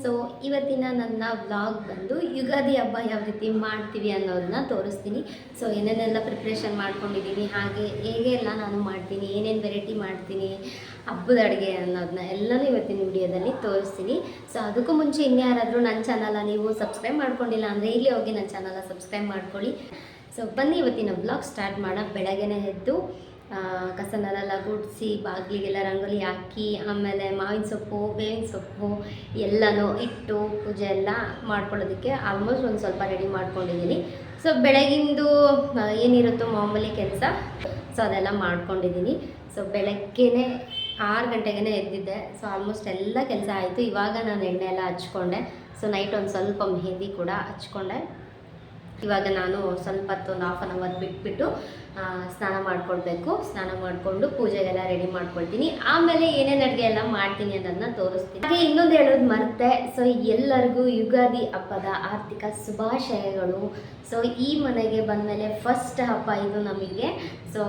So ಇವತ್ತಿನ ನನ್ನ vlog ಬಂದು ಯುಗಾದಿ ಹಬ್ಬ ಯಾವ ರೀತಿ ಮಾಡ್ತೀವಿ ಅನ್ನೋದನ್ನ ತೋರಿಸ್ತೀನಿ. ಸೊ ಏನೇನೆಲ್ಲ ಪ್ರಿಪ್ರೇಷನ್ ಮಾಡ್ಕೊಂಡಿದ್ದೀನಿ, ಹಾಗೆ ಹೇಗೆ ಎಲ್ಲ ನಾನು ಮಾಡ್ತೀನಿ, ಏನೇನು ವೆರೈಟಿ ಮಾಡ್ತೀನಿ, ಹಬ್ಬದ ಅಡುಗೆ ಅನ್ನೋದನ್ನ ಎಲ್ಲನೂ ಇವತ್ತಿನ ವಿಡಿಯೋದಲ್ಲಿ ತೋರಿಸ್ತೀನಿ. ಸೊ ಅದಕ್ಕೂ ಮುಂಚೆ ಇನ್ಯಾರಾದರೂ ನನ್ನ ಚಾನಲ ನೀವು ಸಬ್ಸ್ಕ್ರೈಬ್ ಮಾಡ್ಕೊಂಡಿಲ್ಲ ಅಂದರೆ ಇಲ್ಲಿ ಹೋಗಿ ನನ್ನ ಚಾನಲ ಸಬ್ಸ್ಕ್ರೈಬ್ ಮಾಡ್ಕೊಳ್ಳಿ. ಸೊ ಬನ್ನಿ ಇವತ್ತಿನ ವ್ಲಾಗ್ ಸ್ಟಾರ್ಟ್ ಮಾಡೋಣ. ಬೆಳಗ್ಗೆನೇ ಎದ್ದು ಕಸನೆಲ್ಲ ಗುಡಿಸಿ ಬಾಗಿಲಿಗೆಲ್ಲ ರಂಗೋಲಿ ಹಾಕಿ, ಆಮೇಲೆ ಮಾವಿನ ಸೊಪ್ಪು, ಬೇವಿನ ಸೊಪ್ಪು ಎಲ್ಲನೂ ಇಟ್ಟು ಪೂಜೆ ಎಲ್ಲ ಮಾಡ್ಕೊಳ್ಳೋದಕ್ಕೆ ಆಲ್ಮೋಸ್ಟ್ ಒಂದು ಸ್ವಲ್ಪ ರೆಡಿ ಮಾಡ್ಕೊಂಡಿದ್ದೀನಿ. ಸೊ ಬೆಳಗಿಂದು ಏನಿರುತ್ತೋ ಮಾಮೂಲಿ ಕೆಲಸ, ಸೊ ಅದೆಲ್ಲ ಮಾಡ್ಕೊಂಡಿದ್ದೀನಿ. ಸೊ ಬೆಳಗ್ಗೆನೇ 6 ಗಂಟೆಗೆ ಎದ್ದಿದ್ದೆ. ಸೊ ಆಲ್ಮೋಸ್ಟ್ ಎಲ್ಲ ಕೆಲಸ ಆಯಿತು. ಇವಾಗ ನಾನು ಎಣ್ಣೆ ಎಲ್ಲ ಹಚ್ಕೊಂಡೆ. ಸೊ ನೈಟ್ ಒಂದು ಸ್ವಲ್ಪ ಮೆಹಂದಿ ಕೂಡ ಹಚ್ಕೊಂಡೆ. ಇವಾಗ ನಾನು ಸ್ವಲ್ಪ ಹೊತ್ತು ಒಂದು ಹಾಫ್ ಆನ್ ಅವರ್ ಬಿಟ್ಬಿಟ್ಟು ಸ್ನಾನ ಮಾಡ್ಕೊಳ್ಬೇಕು. ಸ್ನಾನ ಮಾಡಿಕೊಂಡು ಪೂಜೆಗೆಲ್ಲ ರೆಡಿ ಮಾಡ್ಕೊಳ್ತೀನಿ. ಆಮೇಲೆ ಏನೇನು ಅಡುಗೆ ಎಲ್ಲ ಮಾಡ್ತೀನಿ ಅನ್ನೋದನ್ನ ತೋರಿಸ್ತೀನಿ. ಹಾಗೆ ಇನ್ನೊಂದು ಹೇಳೋದು ಮರ್ತೆ, ಸೊ ಎಲ್ಲರಿಗೂ ಯುಗಾದಿ ಹಬ್ಬದ ಆರ್ಥಿಕ ಶುಭಾಶಯಗಳು. ಸೊ ಈ ಮನೆಗೆ ಬಂದಮೇಲೆ ಫಸ್ಟ್ ಹಬ್ಬ ಇದು ನಮಗೆ. ಸೊ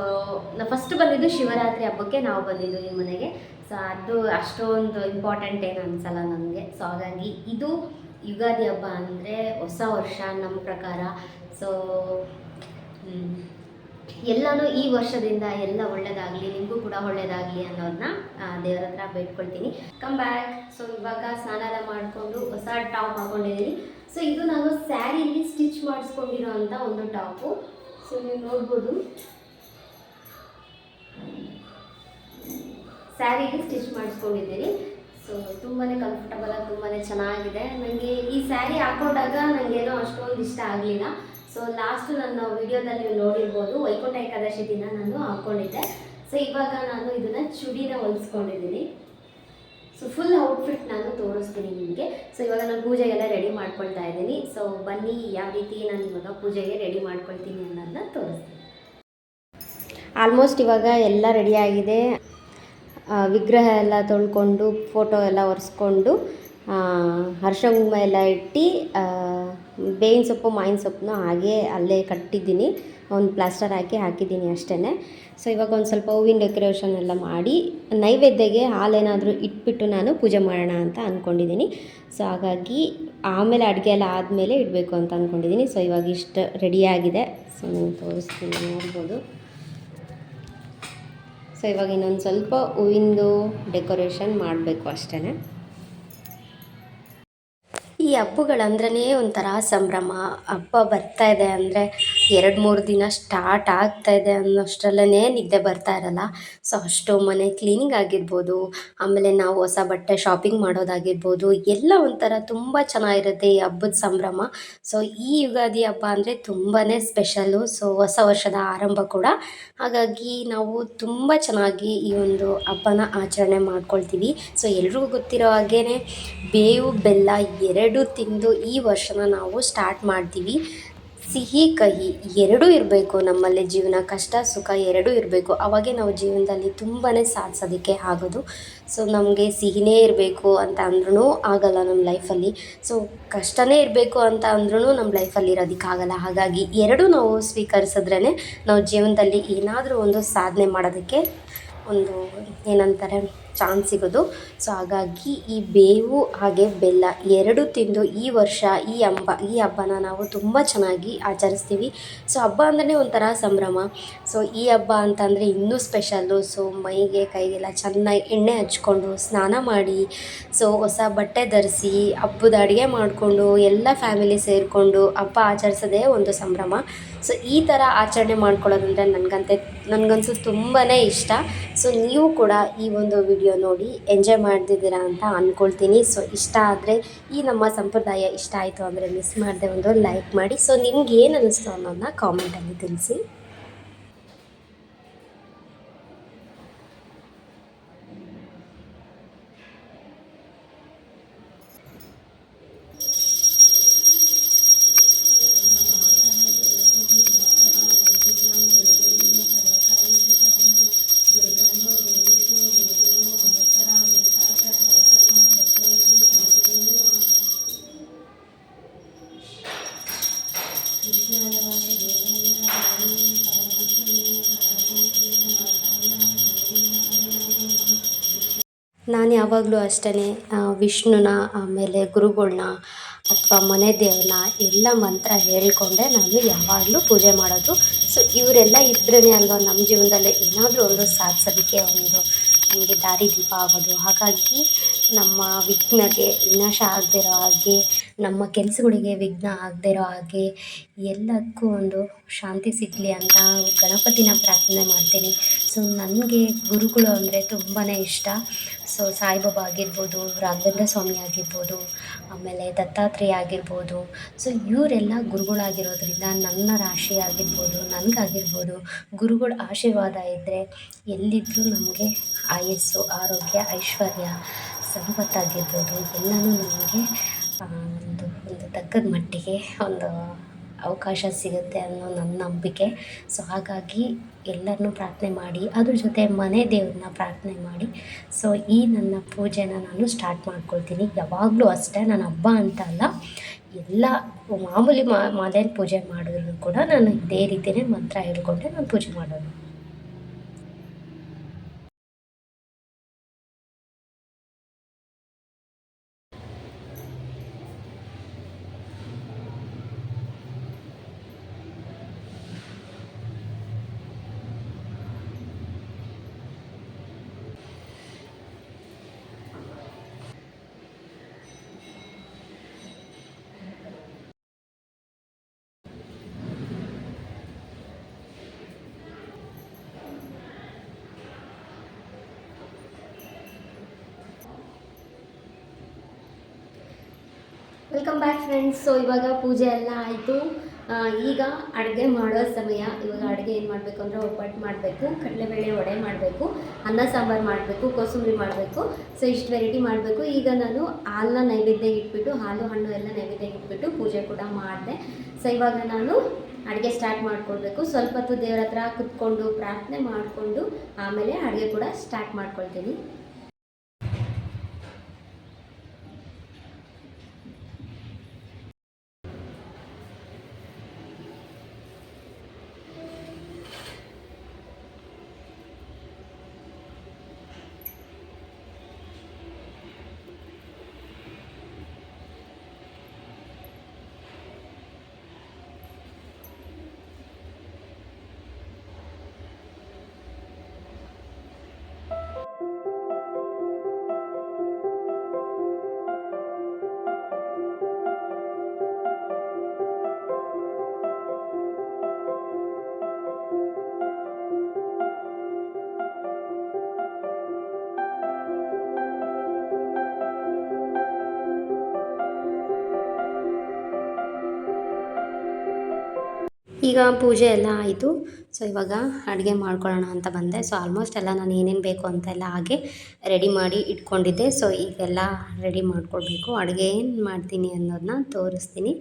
ಫಸ್ಟ್ ಬಂದಿದ್ದು ಶಿವರಾತ್ರಿ ಹಬ್ಬಕ್ಕೆ ನಾವು ಬಂದಿದ್ದು ಈ ಮನೆಗೆ. ಸೊ ಅದು ಅಷ್ಟೊಂದು ಇಂಪಾರ್ಟೆಂಟ್ ಏನು ಅನಿಸಲ್ಲ ನನಗೆ. ಸೊ ಹಾಗಾಗಿ ಇದು ಯುಗಾದಿ ಹಬ್ಬ ಅಂದರೆ ಹೊಸ ವರ್ಷ ನಮ್ಮ ಪ್ರಕಾರ. ಸೊ ಎಲ್ಲನೂ ಈ ವರ್ಷದಿಂದ ಎಲ್ಲ ಒಳ್ಳೆಯದಾಗಲಿ, ನಿಮಗೂ ಕೂಡ ಒಳ್ಳೆಯದಾಗಲಿ ಅನ್ನೋದನ್ನ ದೇವರ ಹತ್ರ ಬೇಡ್ಕೊಳ್ತೀನಿ. Come back. ಸೊ ಇವಾಗ ಸ್ನಾನ ಎಲ್ಲ ಮಾಡಿಕೊಂಡು ಹೊಸ ಟಾಪ್ ಹಾಕ್ಕೊಂಡಿದ್ದೀನಿ. ಸೊ ಇದು ನಾನು ಸ್ಯಾರಿಲಿ ಸ್ಟಿಚ್ ಮಾಡಿಸ್ಕೊಂಡಿರೋ ಅಂಥ ಒಂದು ಟಾಪು. ಸೊ ನೀವು ನೋಡ್ಬೋದು, ಸ್ಯಾರಿಗೆ ಸ್ಟಿಚ್ ಮಾಡಿಸ್ಕೊಂಡಿದ್ದೀನಿ. ಸೊ ತುಂಬಾ ಕಂಫರ್ಟಬಲಾಗಿ ತುಂಬಾ ಚೆನ್ನಾಗಿದೆ. ನನಗೆ ಈ ಸ್ಯಾರಿ ಹಾಕೊಂಡಾಗ ನನಗೇನೋ ಅಷ್ಟೊಂದು ಇಷ್ಟ ಆಗಲಿಲ್ಲ. ಸೊ ಲಾಸ್ಟು ನನ್ನ ವಿಡಿಯೋದಲ್ಲಿ ನೀವು ನೋಡಿರ್ಬೋದು, ವೈಕುಂಠ ಏಕಾದಶಿ ದಿನ ನಾನು ಹಾಕ್ಕೊಂಡಿದ್ದೆ. ಸೊ ಇವಾಗ ನಾನು ಇದನ್ನು ಚುಡಿನ ಹೊಲಿಸ್ಕೊಂಡಿದ್ದೀನಿ. ಸೊ ಫುಲ್ ಔಟ್ಫಿಟ್ ನಾನು ತೋರಿಸ್ತೀನಿ ನಿಮಗೆ. ಸೊ ಇವಾಗ ನಾನು ಪೂಜೆಗೆಲ್ಲ ರೆಡಿ ಮಾಡ್ಕೊಳ್ತಾ ಇದ್ದೀನಿ. ಸೊ ಬನ್ನಿ ಯಾವ ರೀತಿ ನಾನು ಇವಾಗ ಪೂಜೆಗೆ ರೆಡಿ ಮಾಡ್ಕೊಳ್ತೀನಿ ಅನ್ನೋದನ್ನ ತೋರಿಸ್ತೀನಿ. ಆಲ್ಮೋಸ್ಟ್ ಇವಾಗ ಎಲ್ಲ ರೆಡಿಯಾಗಿದೆ. ವಿಗ್ರಹ ಎಲ್ಲ ತೊಳ್ಕೊಂಡು, ಫೋಟೋ ಎಲ್ಲ ಒರೆಸ್ಕೊಂಡು, ಅರಿಶಿಣ ಕುಂಕುಮ ಎಲ್ಲ ಇಟ್ಟು, ಬೇವಿನ ಸೊಪ್ಪು ಮಾವಿನ ಸೊಪ್ಪನ್ನ ಹಾಗೆ ಅಲ್ಲೇ ಕಟ್ಟಿದ್ದೀನಿ. ಒಂದು ಪ್ಲಾಸ್ಟರ್ ಹಾಕಿದ್ದೀನಿ ಅಷ್ಟೇ. ಸೊ ಇವಾಗ ಒಂದು ಸ್ವಲ್ಪ ಹೂವಿನ ಡೆಕೋರೇಷನ್ ಎಲ್ಲ ಮಾಡಿ ನೈವೇದ್ಯಗೆ ಹಾಲೇನಾದರೂ ಇಟ್ಬಿಟ್ಟು ನಾನು ಪೂಜೆ ಮಾಡೋಣ ಅಂತ ಅಂದ್ಕೊಂಡಿದ್ದೀನಿ. ಸೊ ಹಾಗಾಗಿ ಆಮೇಲೆ ಅಡುಗೆ ಎಲ್ಲ ಆದಮೇಲೆ ಇಡಬೇಕು ಅಂತ ಅಂದ್ಕೊಂಡಿದ್ದೀನಿ. ಸೊ ಇವಾಗ ಇಷ್ಟು ರೆಡಿಯಾಗಿದೆ. ಸೊ ನಾನು ತೋರಿಸ್ತೀನಿ, ನೋಡ್ಬೋದು. ಸೊ ಇವಾಗ ಇನ್ನೊಂದು ಸ್ವಲ್ಪ ಹೂವಿಂದು ಡೆಕೋರೇಷನ್ ಮಾಡಬೇಕು ಅಷ್ಟೇ. ಈ ಹಬ್ಬಗಳಂದ್ರೇ ಒಂಥರ ಸಂಭ್ರಮ. ಹಬ್ಬ ಬರ್ತಾ ಇದೆ ಅಂದರೆ 2-3 ದಿನ ಸ್ಟಾರ್ಟ್ ಆಗ್ತಾಯಿದೆ ಅನ್ನೋಷ್ಟರಲ್ಲೇ ನಿದ್ದೆ ಬರ್ತಾ ಇರಲ್ಲ. ಸೊ ಅಷ್ಟು ಮನೆ ಕ್ಲೀನಿಂಗ್ ಆಗಿರ್ಬೋದು, ಆಮೇಲೆ ನಾವು ಹೊಸ ಬಟ್ಟೆ ಶಾಪಿಂಗ್ ಮಾಡೋದಾಗಿರ್ಬೋದು, ಎಲ್ಲ ಒಂಥರ ತುಂಬ ಚೆನ್ನಾಗಿರುತ್ತೆ ಈ ಹಬ್ಬದ ಸಂಭ್ರಮ. ಸೊ ಈ ಯುಗಾದಿ ಹಬ್ಬ ಅಂದರೆ ತುಂಬಾ ಸ್ಪೆಷಲ್ಲು. ಸೊ ಹೊಸ ವರ್ಷದ ಆರಂಭ ಕೂಡ. ಹಾಗಾಗಿ ನಾವು ತುಂಬ ಚೆನ್ನಾಗಿ ಈ ಒಂದು ಹಬ್ಬನ ಆಚರಣೆ ಮಾಡ್ಕೊಳ್ತೀವಿ. ಸೊ ಎಲ್ರಿಗೂ ಗೊತ್ತಿರೋ ಹಾಗೇ ಬೇವು ಬೆಲ್ಲ ಎರಡೂ ತಿಂದು ಈ ವರ್ಷನ ನಾವು ಸ್ಟಾರ್ಟ್ ಮಾಡ್ತೀವಿ. ಸಿಹಿ ಕಹಿ ಎರಡೂ ಇರಬೇಕು ನಮ್ಮಲ್ಲಿ. ಜೀವನ ಕಷ್ಟ ಸುಖ ಎರಡೂ ಇರಬೇಕು. ಅವಾಗೇ ನಾವು ಜೀವನದಲ್ಲಿ ತುಂಬಾ ಸಾಧಿಸೋದಕ್ಕೆ ಆಗೋದು. ಸೊ ನಮಗೆ ಸಿಹಿನೇ ಇರಬೇಕು ಅಂತ ಅಂದ್ರೂ ಆಗಲ್ಲ ನಮ್ಮ ಲೈಫಲ್ಲಿ. ಸೊ ಕಷ್ಟನೇ ಇರಬೇಕು ಅಂತ ಅಂದ್ರೂ ನಮ್ಮ ಲೈಫಲ್ಲಿ ಇರೋದಕ್ಕಾಗಲ್ಲ. ಹಾಗಾಗಿ ಎರಡೂ ನಾವು ಸ್ವೀಕರಿಸಿದ್ರೇ ನಾವು ಜೀವನದಲ್ಲಿ ಏನಾದರೂ ಒಂದು ಸಾಧನೆ ಮಾಡೋದಕ್ಕೆ ಒಂದು ಏನಂತಾರೆ ಚಾನ್ಸ್ ಸಿಗೋದು. ಸೊ ಹಾಗಾಗಿ ಈ ಬೇವು ಹಾಗೆ ಬೆಲ್ಲ ಎರಡೂ ತಿಂದು ಈ ವರ್ಷ ಈ ಹಬ್ಬನ ನಾವು ತುಂಬ ಚೆನ್ನಾಗಿ ಆಚರಿಸ್ತೀವಿ. ಸೊ ಹಬ್ಬ ಅಂದ್ರೆ ಒಂಥರ ಸಂಭ್ರಮ. ಸೊ ಈ ಹಬ್ಬ ಅಂತಂದರೆ ಇನ್ನೂ ಸ್ಪೆಷಲ್ಲು. ಸೊ ಮೈಗೆ ಕೈಗೆಲ್ಲ ಚೆನ್ನಾಗಿ ಎಣ್ಣೆ ಹಚ್ಕೊಂಡು ಸ್ನಾನ ಮಾಡಿ, ಸೊ ಹೊಸ ಬಟ್ಟೆ ಧರಿಸಿ, ಹಬ್ಬದ ಅಡುಗೆ ಮಾಡಿಕೊಂಡು ಎಲ್ಲ ಫ್ಯಾಮಿಲಿ ಸೇರಿಕೊಂಡು ಹಬ್ಬ ಆಚರಿಸೋದೇ ಒಂದು ಸಂಭ್ರಮ. ಸೊ ಈ ಥರ ಆಚರಣೆ ಮಾಡ್ಕೊಳ್ಳೋದಂದರೆ ನನಗಂತೂ ತುಂಬಾ ಇಷ್ಟ. ಸೊ ನೀವು ಕೂಡ ಈ ಒಂದು ವಿಡಿಯೋ ನೋಡಿ ಎಂಜಾಯ್ ಮಾಡ್ತಿದ್ದೀರಾ ಅಂತ ಅಂದ್ಕೊಳ್ತೀನಿ. ಸೊ ಇಷ್ಟ ಆದರೆ, ಈ ನಮ್ಮ ಸಂಪ್ರದಾಯ ಇಷ್ಟ ಆಯಿತು ಅಂದರೆ ಮಿಸ್ ಮಾಡದೆ ಒಂದು ಲೈಕ್ ಮಾಡಿ. ಸೊ ನಿಮ್ಗೆ ಏನು ಅನ್ನಿಸ್ತು ಅನ್ನೋದನ್ನ ಕಾಮೆಂಟಲ್ಲಿ ತಿಳಿಸಿ. ನಾನು ಯಾವಾಗಲೂ ಅಷ್ಟೇ ವಿಷ್ಣುನ ಆಮೇಲೆ ಗುರುಗಳ್ನ ಅಥವಾ ಮನೆ ದೇವ್ರನ್ನ ಎಲ್ಲ ಮಂತ್ರ ಹೇಳಿಕೊಂಡೆ ನಾನು ಯಾವಾಗಲೂ ಪೂಜೆ ಮಾಡೋದು. ಸೊ ಇವರೆಲ್ಲ ಇದ್ರೇ ಅಲ್ವಾ ನಮ್ಮ ಜೀವನದಲ್ಲಿ ಏನಾದರೂ ಒಂದು ಸಾಧಿಸೋದಕ್ಕೆ ಒಂದು ನಮಗೆ ದಾರಿದೀಪ ಆಗೋದು. ಹಾಗಾಗಿ ನಮ್ಮ ವಿಘ್ನಗೆ ವಿನಾಶ ಆಗದೇ ಇರೋ ಹಾಗೆ, ನಮ್ಮ ಕೆಲಸಗಳಿಗೆ ವಿಘ್ನ ಆಗದೇ ಇರೋ ಹಾಗೆ, ಎಲ್ಲದಕ್ಕೂ ಒಂದು ಶಾಂತಿ ಸಿಗಲಿ ಅಂತ ಗಣಪತಿನ ಪ್ರಾರ್ಥನೆ ಮಾಡ್ತೀನಿ. ಸೊ ನನಗೆ ಗುರುಗಳು ಅಂದರೆ ತುಂಬಾ ಇಷ್ಟ. ಸೊ ಸಾಯಿಬಾಬಾ ಆಗಿರ್ಬೋದು, ರಾಘವೇಂದ್ರ ಸ್ವಾಮಿ ಆಗಿರ್ಬೋದು, ಆಮೇಲೆ ದತ್ತಾತ್ರೇಯ ಆಗಿರ್ಬೋದು. ಸೊ ಇವರೆಲ್ಲ ಗುರುಗಳಾಗಿರೋದ್ರಿಂದ ನನ್ನ ರಾಶಿ ಆಗಿರ್ಬೋದು, ನನಗಾಗಿರ್ಬೋದು ಗುರುಗಳ ಆಶೀರ್ವಾದ ಇದ್ದರೆ ಎಲ್ಲಿದ್ದರೂ ನಮಗೆ ಆಯಸ್ಸು, ಆರೋಗ್ಯ, ಐಶ್ವರ್ಯ, ಸಂಪತ್ತಾಗಿರ್ಬೋದು ಎಲ್ಲನೂ ನಮಗೆ ಒಂದು ತಕ್ಕದ ಮಟ್ಟಿಗೆ ಒಂದು ಅವಕಾಶ ಸಿಗುತ್ತೆ ಅನ್ನೋ ನನ್ನ ನಂಬಿಕೆ. ಸೊ ಹಾಗಾಗಿ ಎಲ್ಲರನ್ನೂ ಪ್ರಾರ್ಥನೆ ಮಾಡಿ, ಅದ್ರ ಜೊತೆ ಮನೆ ದೇವ್ರನ್ನ ಪ್ರಾರ್ಥನೆ ಮಾಡಿ ಸೊ ಈ ನನ್ನ ಪೂಜೆನ ನಾನು ಸ್ಟಾರ್ಟ್ ಮಾಡ್ಕೊಳ್ತೀನಿ. ಯಾವಾಗಲೂ ಅಷ್ಟೇ, ನಾನು ಹಬ್ಬ ಅಂತ ಅಲ್ಲ, ಎಲ್ಲ ಮಾಮೂಲಿ ಮನೇಲಿ ಪೂಜೆ ಮಾಡಿದ್ರು ಕೂಡ ನಾನು ಇದೇ ರೀತಿಯೇ ಮಂತ್ರ ಹೇಳ್ಕೊಂಡೆ ನಾನು ಪೂಜೆ ಮಾಡೋದು. Welcome back friends. ಸೊ ಇವಾಗ ಪೂಜೆ ಎಲ್ಲ ಆಯಿತು. ಈಗ ಅಡುಗೆ ಮಾಡೋ ಸಮಯ. ಇವಾಗ ಅಡುಗೆ ಏನು ಮಾಡಬೇಕು ಅಂದರೆ ಒಬ್ಬಟ್ಟು ಮಾಡಬೇಕು, ಕಡಲೆಬೇಳೆ ವಡೆ ಮಾಡಬೇಕು, ಅನ್ನ ಸಾಂಬಾರು ಮಾಡಬೇಕು, ಕೋಸಂಬರಿ ಮಾಡಬೇಕು. ಸೊ ಇಷ್ಟು ವೆರೈಟಿ ಮಾಡಬೇಕು. ಈಗ ನಾನು ಹಾಲನ್ನ ನೈವೇದ್ಯ ಇಟ್ಬಿಟ್ಟು, ಹಾಲು ಹಣ್ಣು ಎಲ್ಲ ನೈವೇದ್ಯ ಇಟ್ಬಿಟ್ಟು ಪೂಜೆ ಕೂಡ ಮಾಡಿದೆ. ಸೊ ಇವಾಗ ನಾನು ಅಡುಗೆ ಸ್ಟಾರ್ಟ್ ಮಾಡ್ಕೊಳ್ಬೇಕು. ಸ್ವಲ್ಪ ಹೊತ್ತು ದೇವ್ರ ಹತ್ರ ಕುತ್ಕೊಂಡು ಪ್ರಾರ್ಥನೆ ಮಾಡಿಕೊಂಡು ಆಮೇಲೆ ಅಡುಗೆ ಕೂಡ ಸ್ಟಾರ್ಟ್ ಮಾಡ್ಕೊಳ್ತೀನಿ. ಈಗ ಪೂಜೆ ಎಲ್ಲ ಆಯಿತು. ಸೊ ಇವಾಗ ಅಡುಗೆ ಮಾಡ್ಕೊಳ್ಳೋಣ ಅಂತ ಬಂದೆ. ಸೊ ಆಲ್ಮೋಸ್ಟ್ ಎಲ್ಲ ನಾನು ಏನೇನು ಬೇಕು ಅಂತೆಲ್ಲ ಹಾಗೆ ರೆಡಿ ಮಾಡಿ ಇಟ್ಕೊಂಡಿದ್ದೆ. ಸೊ ಈಗೆಲ್ಲ ರೆಡಿ ಮಾಡ್ಕೊಳ್ಬೇಕು. ಅಡುಗೆ ಏನು ಮಾಡ್ತೀನಿ ಅನ್ನೋದನ್ನ ತೋರಿಸ್ತೀನಿ.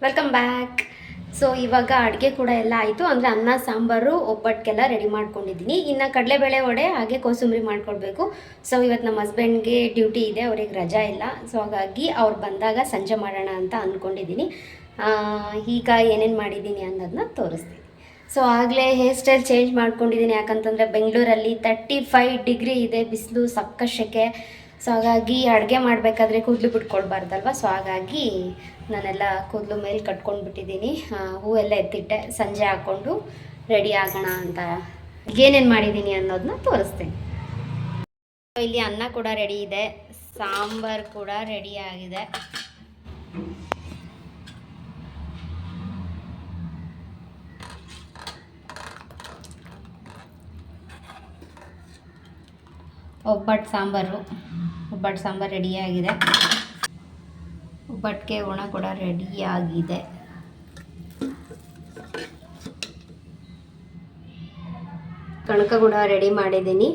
Welcome back. ಸೊ ಇವಾಗ ಅಡುಗೆ ಕೂಡ ಎಲ್ಲ ಆಯಿತು. ಅಂದರೆ ಅನ್ನ ಸಾಂಬಾರು ಒಬ್ಬಟ್ಟಿಗೆಲ್ಲ ರೆಡಿ ಮಾಡ್ಕೊಂಡಿದ್ದೀನಿ. ಇನ್ನು ಕಡಲೆಬೇಳೆ ವಡೆ ಹಾಗೆ ಕೋಸಂಬರಿ ಮಾಡ್ಕೊಳ್ಬೇಕು. ಸೊ ಇವತ್ತು ನಮ್ಮ ಹಸ್ಬೆಂಡ್ಗೆ ಡ್ಯೂಟಿ ಇದೆ, ಅವ್ರಿಗೆ ರಜಾ ಇಲ್ಲ. ಸೊ ಹಾಗಾಗಿ ಅವ್ರು ಬಂದಾಗ ಸಂಜೆ ಮಾಡೋಣ ಅಂತ ಅಂದ್ಕೊಂಡಿದ್ದೀನಿ. ಈಗ ಏನೇನು ಮಾಡಿದ್ದೀನಿ ಅನ್ನೋದನ್ನ ತೋರಿಸ್ತೀನಿ. ಸೊ ಆಗಲೇ ಹೇರ್ ಸ್ಟೈಲ್ ಚೇಂಜ್ ಮಾಡ್ಕೊಂಡಿದ್ದೀನಿ. ಯಾಕಂತಂದರೆ ಬೆಂಗಳೂರಲ್ಲಿ 35 ಡಿಗ್ರಿ ಇದೆ, ಬಿಸಿಲು, ಸಕ್ಕ ಸೆಕೆ. ಸೊ ಹಾಗಾಗಿ ಅಡುಗೆ ಮಾಡಬೇಕಾದ್ರೆ ಕೂದಲು ಬಿಟ್ಕೊಳ್ಬಾರ್ದಲ್ವ. ಸೊ ಹಾಗಾಗಿ ನಾನೆಲ್ಲ ಕೂದಲು ಮೇಲೆ ಕಟ್ಕೊಂಡು ಬಿಟ್ಟಿದ್ದೀನಿ. ಹೂವೆಲ್ಲ ಎತ್ತಿಟ್ಟೆ, ಸಂಜೆ ಹಾಕ್ಕೊಂಡು ರೆಡಿ ಆಗೋಣ ಅಂತ. ಏನೇನು ಮಾಡಿದ್ದೀನಿ ಅನ್ನೋದನ್ನ ತೋರಿಸ್ತೀನಿ. ಇಲ್ಲಿ ಅನ್ನ ಕೂಡ ರೆಡಿ ಇದೆ, ಸಾಂಬಾರು ಕೂಡ ರೆಡಿ ಆಗಿದೆ. ಒಬ್ಬಟ್ಟು ಸಾಂಬಾರು ರೆಡಿಯಾಗಿದೆ. ಒಬ್ಬಟ್ಟಿಗೆ ಒಣ ಕೂಡ ರೆಡಿಯಾಗಿದೆ. ಕಣಕ ಕೂಡ ರೆಡಿ ಮಾಡಿದ್ದೀನಿ.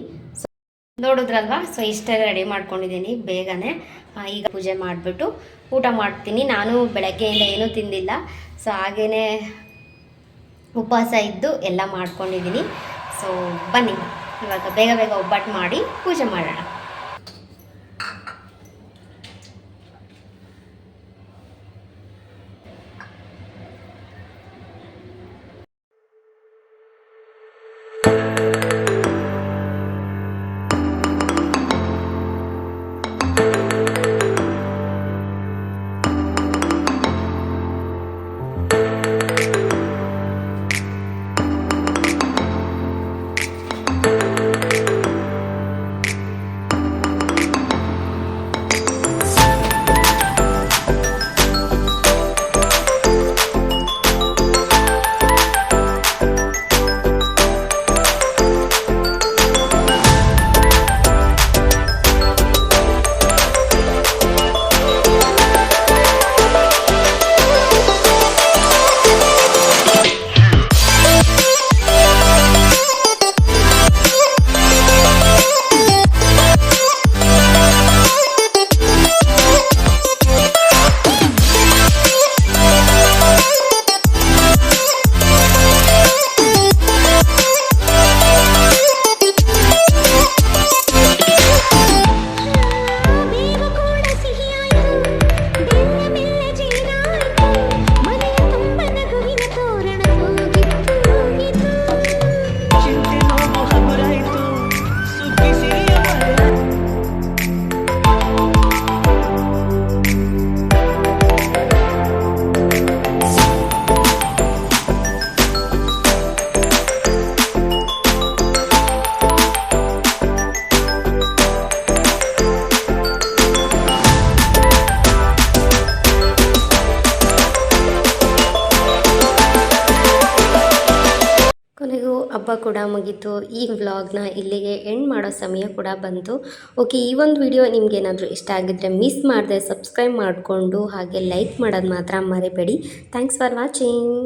ನೋಡಿದ್ರಲ್ವಾ, ಸೊ ಇಷ್ಟೇ ರೆಡಿ ಮಾಡ್ಕೊಂಡಿದ್ದೀನಿ ಬೇಗನೆ. ಈಗ ಪೂಜೆ ಮಾಡಿಬಿಟ್ಟು ಊಟ ಮಾಡ್ತೀನಿ. ನಾನು ಬೆಳಗ್ಗೆಯಿಂದ ಏನೂ ತಿಂದಿಲ್ಲ, ಸೊ ಹಾಗೇ ಉಪವಾಸ ಇದ್ದು ಎಲ್ಲ ಮಾಡ್ಕೊಂಡಿದ್ದೀನಿ. ಸೊ ಬನ್ನಿ ಇವಾಗ ಬೇಗ ಬೇಗ ಒಬ್ಬಟ್ಟು ಮಾಡಿ ಪೂಜೆ ಮಾಡೋಣ. ಹಬ್ಬ ಕೂಡ ಮುಗೀತು. ಈ ವ್ಲಾಗ್ನ ಇಲ್ಲಿಗೆ ಎಂಡ್ ಮಾಡೋ ಸಮಯ ಕೂಡ ಬಂತು. ಓಕೆ, ಈ ಒಂದು ವಿಡಿಯೋ ನಿಮಗೇನಾದರೂ ಇಷ್ಟ ಆಗಿದ್ದರೆ ಮಿಸ್ ಮಾಡದೆ ಸಬ್ಸ್ಕ್ರೈಬ್ ಮಾಡಿಕೊಂಡು ಹಾಗೆ ಲೈಕ್ ಮಾಡೋದು ಮಾತ್ರ ಮರಿಬೇಡಿ. Thanks for watching.